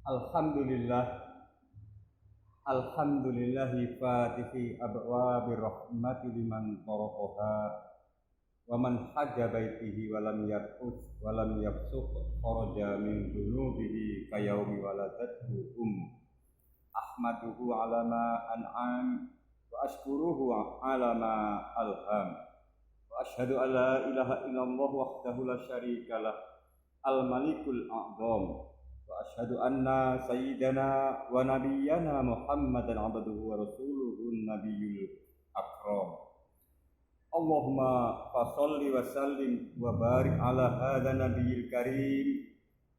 Alhamdulillah, alhamdulillahi fatihi abwabi rahmati liman tarakoha wa man hajja baitihi wa lam yarqus wa lam yafsuq kharaja min dunubihi kayaumi waladathu ahmaduhu ala ma an'am wa ashkuruhu ala ma alham wa ashhadu an la ilaha illallah wahdahu la syarika lah al-malikul a'zam wa asyhadu anna sayyidana wa nabiyyana Muhammadan abduhu wa rasuluhun nabiyyul akram. Allahumma fasholli wa sallim wa barik ala hadha nabiyil karim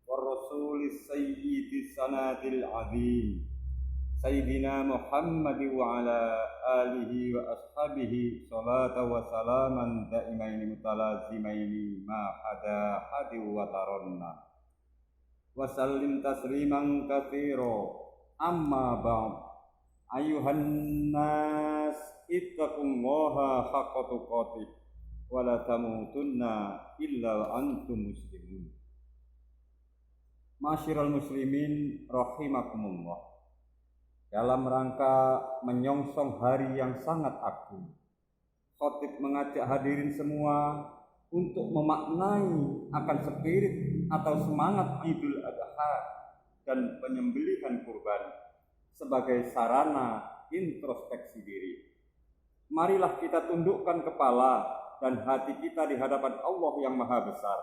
wa rasulis sayyidis sanadil azim sayyidina Muhammad wa ala alihi wa ashabihi salata wa salaman daimaini mutalazimaini ma hada hadi wa taranna wa sallim tasliman katsira amma ba'd ayuhan nas ittaqullaha haqqa tuqatih wa la tamutunna illa wa antum muslimun. Masyiral muslimin rahimakumullah. Dalam rangka menyongsong hari yang sangat agung, khatib mengajak hadirin semua untuk memaknai akan spirit atau semangat Idul Adha dan penyembelihan kurban sebagai sarana introspeksi diri. Marilah kita tundukkan kepala dan hati kita di hadapan Allah yang Maha Besar.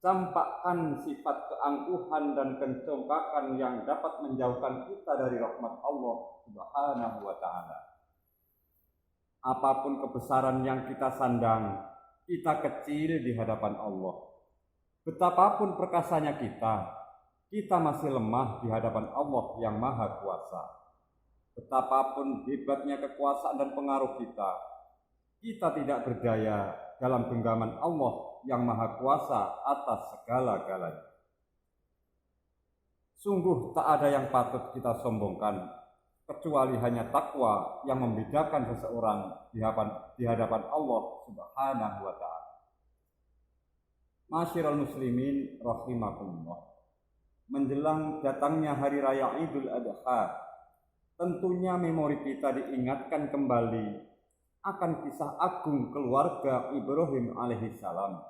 Campakkan sifat keangkuhan dan kencongkakan yang dapat menjauhkan kita dari rahmat Allah Subhanahu wa ta'ala. Apapun kebesaran yang kita sandang, kita kecil di hadapan Allah. Betapapun perkasanya kita masih lemah di hadapan Allah yang Maha Kuasa. Betapapun hebatnya kekuasaan dan pengaruh kita tidak berdaya dalam genggaman Allah yang Maha Kuasa atas segala-galanya. Sungguh tak ada yang patut kita sombongkan, kecuali hanya takwa yang membedakan seseorang di hadapan Allah Subhanahu wa ta'ala. Masyiral muslimin rahimakumullah. Menjelang datangnya hari raya Idul Adha, tentunya memori kita diingatkan kembali akan kisah agung keluarga Ibrahim alaihissalam.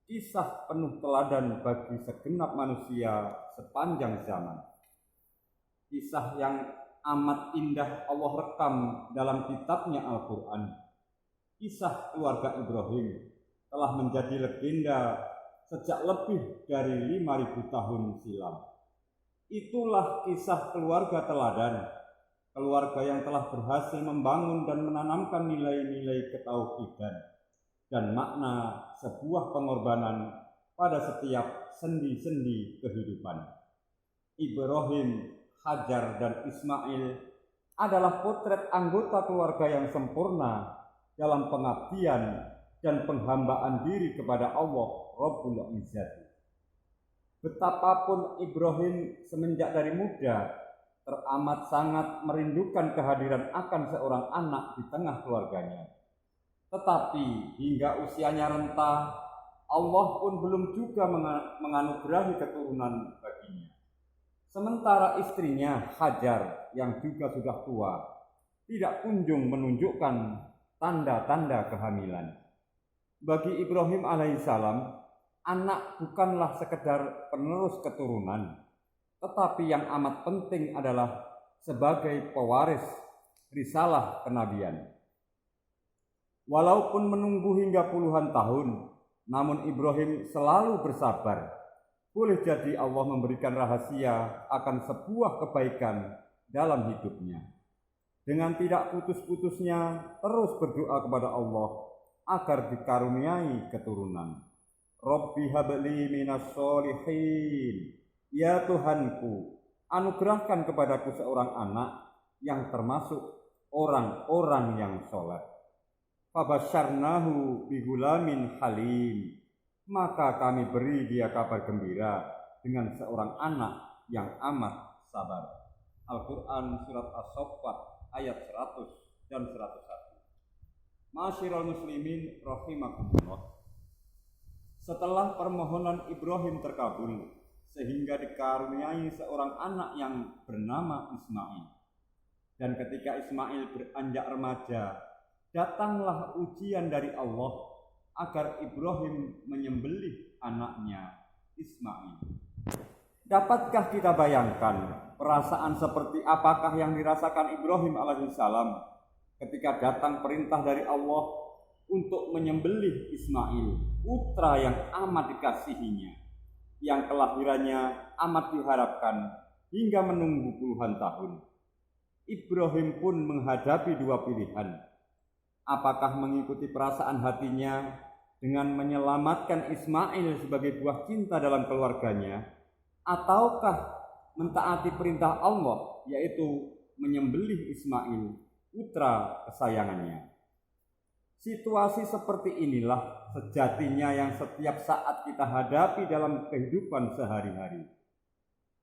Kisah penuh teladan bagi segenap manusia sepanjang zaman. Kisah yang amat indah Allah rekam dalam kitabnya Al-Quran. Kisah keluarga Ibrahim telah menjadi legenda sejak lebih dari 5.000 tahun silam. Itulah kisah keluarga teladan, keluarga yang telah berhasil membangun dan menanamkan nilai-nilai ketauhidan dan makna sebuah pengorbanan pada setiap sendi-sendi kehidupan. Ibrahim, Hajar, dan Ismail adalah potret anggota keluarga yang sempurna dalam pengabdian dan penghambaan diri kepada Allah Rabbul Izzati. Betapapun Ibrahim semenjak dari muda teramat sangat merindukan kehadiran akan seorang anak di tengah keluarganya. Tetapi hingga usianya renta, Allah pun belum juga menganugerahi keturunan baginya. Sementara istrinya Hajar yang juga sudah tua tidak kunjung menunjukkan tanda-tanda kehamilan. Bagi Ibrahim alaihissalam, anak bukanlah sekedar penerus keturunan, tetapi yang amat penting adalah sebagai pewaris risalah kenabian. Walaupun menunggu hingga puluhan tahun, namun Ibrahim selalu bersabar. Boleh jadi Allah memberikan rahasia akan sebuah kebaikan dalam hidupnya. Dengan tidak putus-putusnya terus berdoa kepada Allah agar dikaruniai keturunan. Rabbi habli minas sholihin. Ya Tuhanku, anugerahkan kepadaku seorang anak yang termasuk orang-orang yang soleh. Fabasyarnahu bigulamin halim. Maka kami beri dia kabar gembira dengan seorang anak yang amat sabar. Al-Quran surat As-Saffat ayat 100 dan 101. Masyiral muslimin rahimakumullah. Setelah permohonan Ibrahim terkabul, sehingga dikaruniai seorang anak yang bernama Ismail. Dan ketika Ismail beranjak remaja, datanglah ujian dari Allah agar Ibrahim menyembelih anaknya Ismail. Dapatkah kita bayangkan perasaan seperti apakah yang dirasakan Ibrahim alaihissalam ketika datang perintah dari Allah untuk menyembelih Ismail, putra yang amat dikasihinya, yang kelahirannya amat diharapkan hingga menunggu puluhan tahun. Ibrahim pun menghadapi dua pilihan. Apakah mengikuti perasaan hatinya dengan menyelamatkan Ismail sebagai buah cinta dalam keluarganya, ataukah mentaati perintah Allah, yaitu menyembelih Ismail, putra kesayangannya. Situasi seperti inilah sejatinya yang setiap saat kita hadapi dalam kehidupan sehari-hari.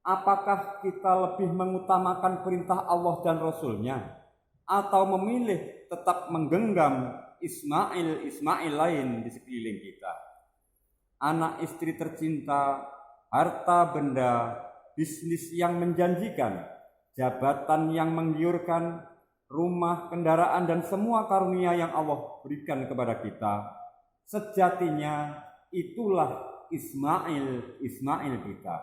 Apakah kita lebih mengutamakan perintah Allah dan Rasul-Nya, atau memilih tetap menggenggam Ismail lain di sekeliling kita? Anak istri tercinta, harta benda, bisnis yang menjanjikan, jabatan yang menggiurkan, rumah, kendaraan, dan semua karunia yang Allah berikan kepada kita, sejatinya itulah Ismail kita.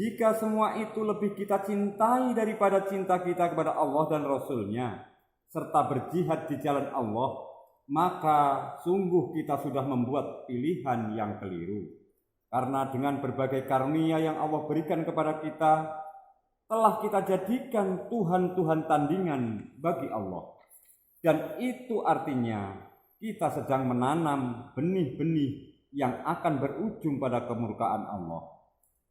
Jika semua itu lebih kita cintai daripada cinta kita kepada Allah dan Rasul-Nya, serta berjihad di jalan Allah, maka sungguh kita sudah membuat pilihan yang keliru. Karena dengan berbagai karunia yang Allah berikan kepada kita, telah kita jadikan Tuhan-Tuhan tandingan bagi Allah. Dan itu artinya kita sedang menanam benih-benih yang akan berujung pada kemurkaan Allah.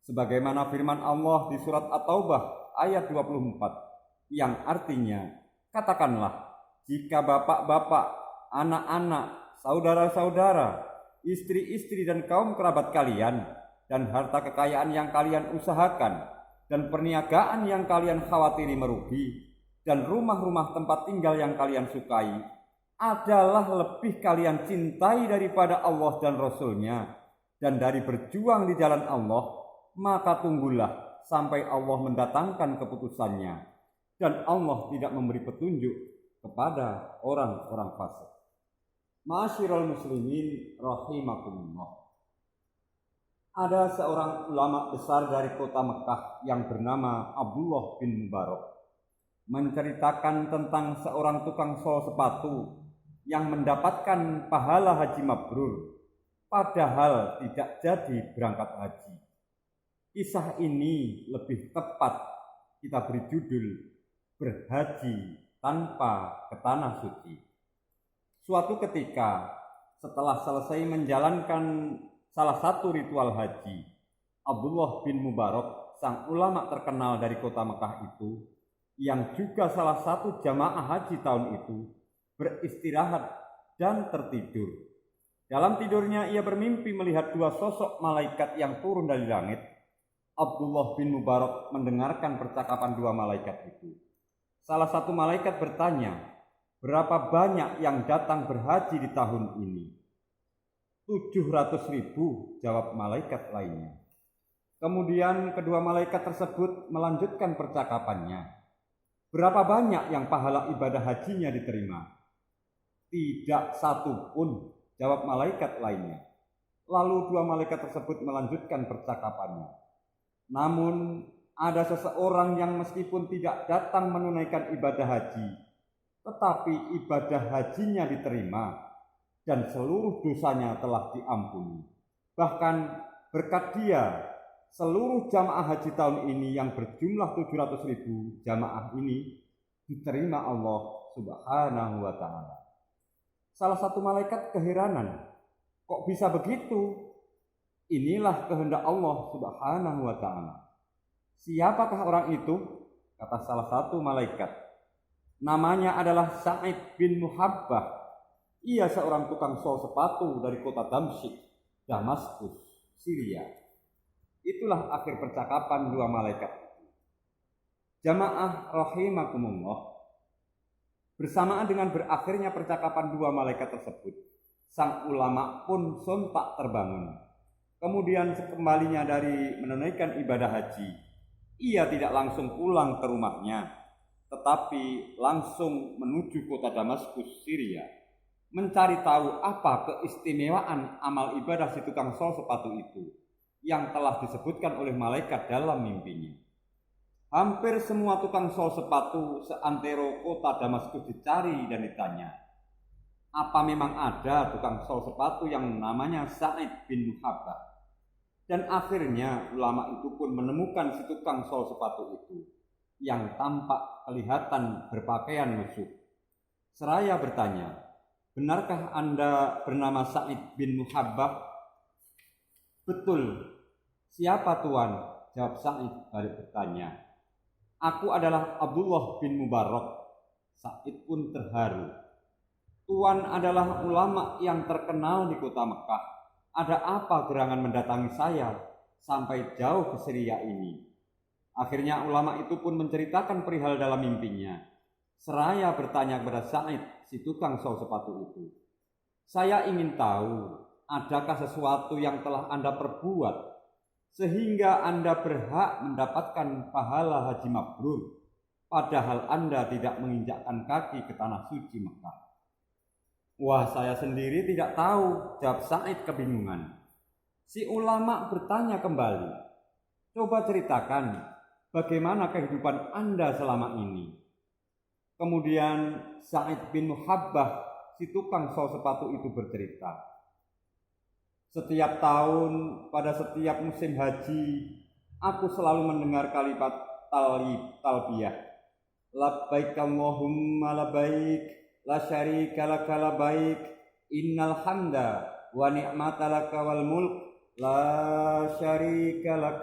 Sebagaimana firman Allah di surat At-Taubah ayat 24 yang artinya, katakanlah, jika bapak-bapak, anak-anak, saudara-saudara, istri-istri dan kaum kerabat kalian, dan harta kekayaan yang kalian usahakan, dan perniagaan yang kalian khawatiri merugi, dan rumah-rumah tempat tinggal yang kalian sukai, adalah lebih kalian cintai daripada Allah dan Rasul-Nya, dan dari berjuang di jalan Allah, maka tunggulah sampai Allah mendatangkan keputusannya, dan Allah tidak memberi petunjuk kepada orang-orang fasik. Ma'asyiral muslimin rahimakumullah. Ada seorang ulama besar dari kota Mekah yang bernama Abdullah bin Mubarak menceritakan tentang seorang tukang sol sepatu yang mendapatkan pahala haji mabrur padahal tidak jadi berangkat haji. Kisah ini lebih tepat kita beri judul Berhaji Tanpa ke Tanah Suci. Suatu ketika setelah selesai menjalankan salah satu ritual haji, Abdullah bin Mubarak, sang ulama terkenal dari kota Mekah itu, yang juga salah satu jamaah haji tahun itu, beristirahat dan tertidur. Dalam tidurnya ia bermimpi melihat dua sosok malaikat yang turun dari langit. Abdullah bin Mubarak mendengarkan percakapan dua malaikat itu. Salah satu malaikat bertanya, berapa banyak yang datang berhaji di tahun ini? 700.000, jawab malaikat lainnya. Kemudian kedua malaikat tersebut melanjutkan percakapannya. Berapa banyak yang pahala ibadah hajinya diterima? Tidak satu pun, jawab malaikat lainnya. Lalu dua malaikat tersebut melanjutkan percakapannya. Namun ada seseorang yang meskipun tidak datang menunaikan ibadah haji, tetapi ibadah hajinya diterima dan seluruh dosanya telah diampuni. Bahkan berkat dia, seluruh jamaah haji tahun ini yang berjumlah 700.000 jamaah ini diterima Allah Subhanahu wa ta'ala. Salah satu malaikat keheranan, kok bisa begitu? Inilah kehendak Allah Subhanahu wa ta'ala. Siapakah orang itu? Kata salah satu malaikat. Namanya adalah Sa'id bin Muhabbah. Ia seorang tukang sol sepatu dari kota Damsyik, Damaskus, Syria. Itulah akhir percakapan dua malaikat itu. Jamaah rahimakumullah. Bersamaan dengan berakhirnya percakapan dua malaikat tersebut, sang ulama pun sontak terbangun. Kemudian sekembalinya dari menunaikan ibadah haji, ia tidak langsung pulang ke rumahnya, tetapi langsung menuju kota Damaskus, Syria, mencari tahu apa keistimewaan amal ibadah si tukang sol sepatu itu yang telah disebutkan oleh malaikat dalam mimpinya. Hampir semua tukang sol sepatu seantero kota Damaskus dicari dan ditanya, apa memang ada tukang sol sepatu yang namanya Sa'id bin Muhabbah? Dan akhirnya ulama itu pun menemukan si tukang sol sepatu itu yang tampak kelihatan berpakaian lusuh. Seraya bertanya, benarkah Anda bernama Sa'id bin Muhabbah? Betul. Siapa tuan? Jawab Sa'id balik bertanya. Aku adalah Abdullah bin Mubarak. Sa'id pun terharu. Tuan adalah ulama yang terkenal di kota Mekah. Ada apa gerangan mendatangi saya sampai jauh ke Syria ini? Akhirnya ulama itu pun menceritakan perihal dalam mimpinya. Seraya bertanya kepada Sa'id, si tukang sol sepatu itu. Saya ingin tahu, adakah sesuatu yang telah Anda perbuat sehingga Anda berhak mendapatkan pahala haji mabrur, padahal Anda tidak menginjakkan kaki ke tanah suci Mekah? Wah, saya sendiri tidak tahu, jawab Sa'id kebingungan. Si ulama bertanya kembali, coba ceritakan bagaimana kehidupan Anda selama ini. Kemudian Sa'id bin Muhabbah, si tukang sol sepatu itu bercerita. Setiap tahun pada setiap musim haji, aku selalu mendengar kalimat talbiyah. Labbaik Allahumma labbaik. La syarika laka labbaik, innal hamda wa ni'mata laka wal mulk la syarika lak.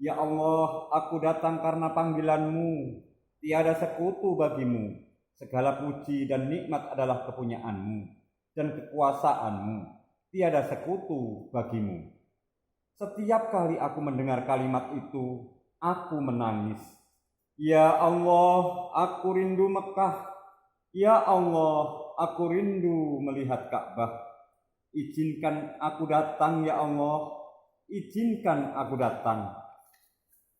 Ya Allah, aku datang karena panggilanmu, tiada sekutu bagimu. Segala puji dan nikmat adalah kepunyaanmu dan kekuasaanmu, tiada sekutu bagimu. Setiap kali aku mendengar kalimat itu, aku menangis. Ya Allah, aku rindu Mekah. Ya Allah, aku rindu melihat Ka'bah. Izinkan aku datang ya Allah, izinkan aku datang.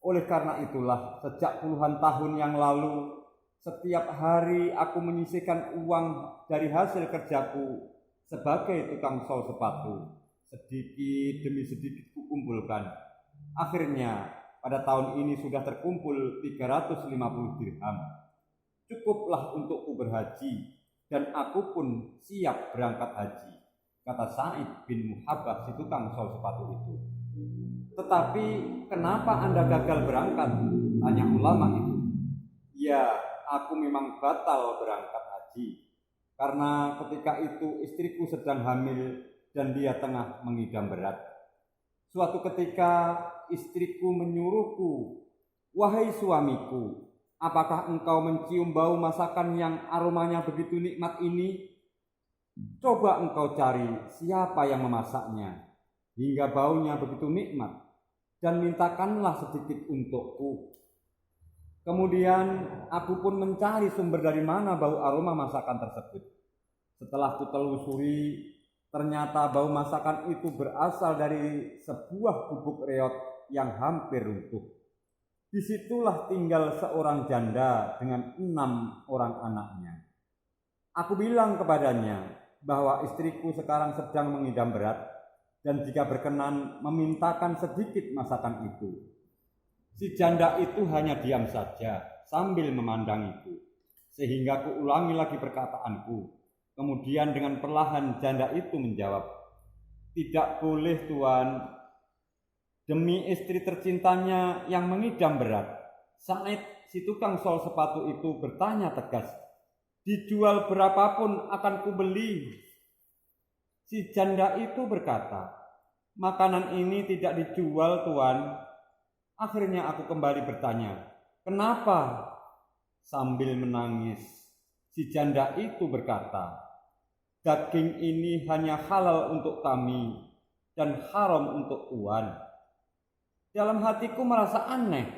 Oleh karena itulah sejak puluhan tahun yang lalu, setiap hari aku menyisihkan uang dari hasil kerjaku sebagai tukang sol sepatu. Sedikit demi sedikit kukumpulkan. Akhirnya pada tahun ini sudah terkumpul 350 dirham. Cukuplah untukku berhaji, dan aku pun siap berangkat haji, kata Sa'id bin Muhabbah si tukang sol sepatu itu. Tetapi kenapa Anda gagal berangkat? Tanya ulama itu. Ya, aku memang batal berangkat haji, karena ketika itu istriku sedang hamil dan dia tengah mengidam berat. Suatu ketika istriku menyuruhku, wahai suamiku, apakah engkau mencium bau masakan yang aromanya begitu nikmat ini? Coba engkau cari siapa yang memasaknya hingga baunya begitu nikmat, dan mintakanlah sedikit untukku. Kemudian aku pun mencari sumber dari mana bau aroma masakan tersebut. Setelah kutelusuri, ternyata bau masakan itu berasal dari sebuah gubuk reot yang hampir runtuh. Disitulah tinggal seorang janda dengan 6 orang anaknya. Aku bilang kepadanya bahwa istriku sekarang sedang mengidam berat dan jika berkenan memintakan sedikit masakan itu. Si janda itu hanya diam saja sambil memandangiku, sehingga ku ulangi lagi perkataanku. Kemudian dengan perlahan janda itu menjawab, tidak boleh tuan. Demi istri tercintanya yang mengidam berat, Sa'id si tukang sol sepatu itu bertanya tegas, dijual berapapun akan kubeli. Si janda itu berkata, makanan ini tidak dijual tuan. Akhirnya aku kembali bertanya, kenapa? Sambil menangis, si janda itu berkata, daging ini hanya halal untuk kami dan haram untuk tuan. Dalam hatiku merasa aneh,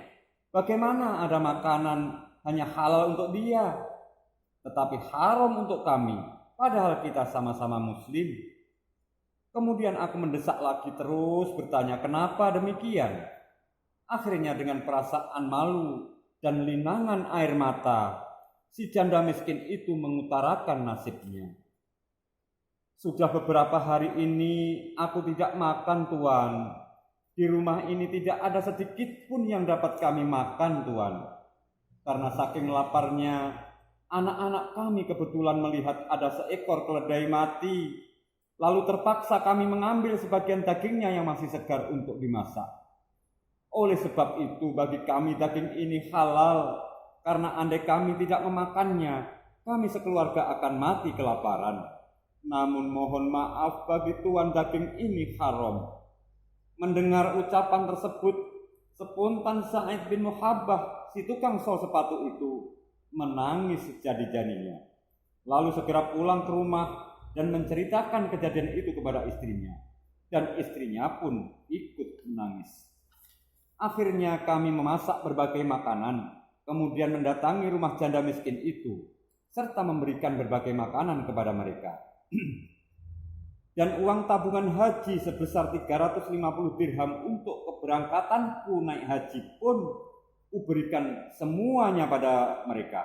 bagaimana ada makanan hanya halal untuk dia, tetapi haram untuk kami, padahal kita sama-sama muslim. Kemudian aku mendesak lagi terus bertanya, kenapa demikian? Akhirnya dengan perasaan malu dan linangan air mata, si janda miskin itu mengutarakan nasibnya. Sudah beberapa hari ini aku tidak makan, Tuan. Di rumah ini tidak ada sedikit pun yang dapat kami makan, Tuan. Karena saking laparnya, anak-anak kami kebetulan melihat ada seekor keledai mati. Lalu terpaksa kami mengambil sebagian dagingnya yang masih segar untuk dimasak. Oleh sebab itu bagi kami daging ini halal. Karena andai kami tidak memakannya, kami sekeluarga akan mati kelaparan. Namun mohon maaf bagi Tuan daging ini haram. Mendengar ucapan tersebut, spontan Sa'id bin Muhabbah, si tukang sol sepatu itu, menangis sejadi-jadinya. Lalu segera pulang ke rumah dan menceritakan kejadian itu kepada istrinya. Dan istrinya pun ikut menangis. Akhirnya kami memasak berbagai makanan, kemudian mendatangi rumah janda miskin itu, serta memberikan berbagai makanan kepada mereka. Dan uang tabungan haji sebesar 350 dirham untuk keberangkatanku naik haji pun kuberikan semuanya pada mereka.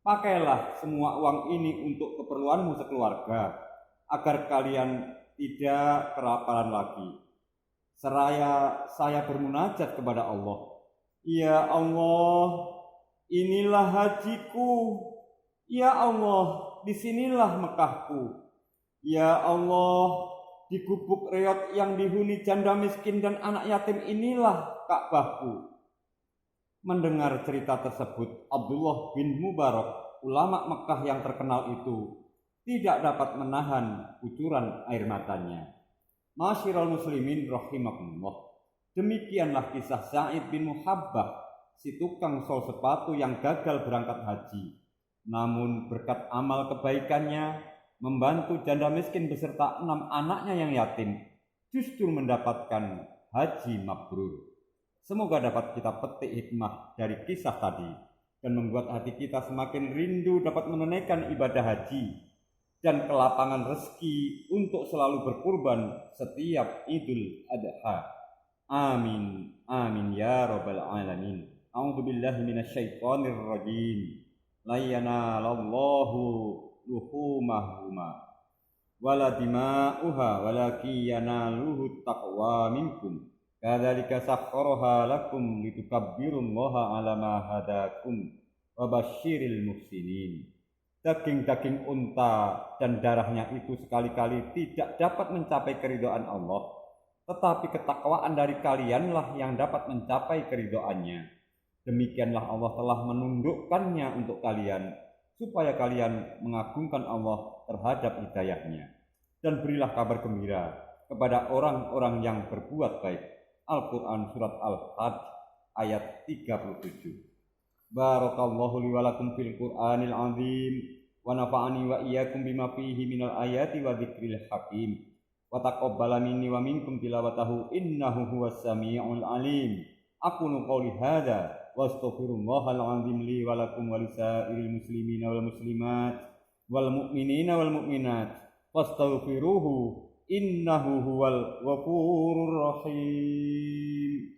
Pakailah semua uang ini untuk keperluanmu sekeluarga, agar kalian tidak kelaparan lagi. Seraya saya bermunajat kepada Allah, ya Allah, inilah hajiku. Ya Allah, disinilah Mekahku. Ya Allah, di gubuk reot yang dihuni janda miskin dan anak yatim inilah Ka'bahku. Mendengar cerita tersebut, Abdullah bin Mubarak, ulama Mekah yang terkenal itu, tidak dapat menahan kucuran air matanya. Masyiral muslimin rahimakumullah. Demikianlah kisah Sa'id bin Muhabbah, si tukang sol sepatu yang gagal berangkat haji. Namun berkat amal kebaikannya, membantu janda miskin beserta 6 anaknya yang yatim, justru mendapatkan haji mabrur. Semoga dapat kita petik hikmah dari kisah tadi dan membuat hati kita semakin rindu dapat menunaikan ibadah haji dan kelapangan rezeki untuk selalu berkurban setiap Idul Adha. Amin, amin ya rabbal alamin. A'udzubillahi minasyaitonir rajim. La yanalallahu luhumahuma wala dima'uha walakin yanaluhu taqwa minkum. Kadzalika sakhkharaha lakum litukabbirullaha 'ala ma hadakum wa basyiril muhsinin. Daging-daging unta dan darahnya itu sekali-kali tidak dapat mencapai keridhaan Allah, tetapi ketakwaan dari kalianlah yang dapat mencapai keridhaannya. Demikianlah Allah telah menundukkannya untuk kalian, supaya kalian mengagungkan Allah terhadap hidayahnya. Dan berilah kabar gembira kepada orang-orang yang berbuat baik. Al-Quran Surat Al-Hajj ayat 37. Barakallahu li wa lakum fil Qur'anil azim wa nafa'ani wa iyyakum bima fihi minal ayati wa dzikril hakim wa taqabbala minni wa minkum tilawatahu innahu huwas samiul alim. Aqulu qouli hadza wa astaghfirullahal azim li wa lakum wa lisairil muslimina wal muslimat wal mu'minina wal mu'minat wastaghfiruhu innahu huwal ghafurur rahim.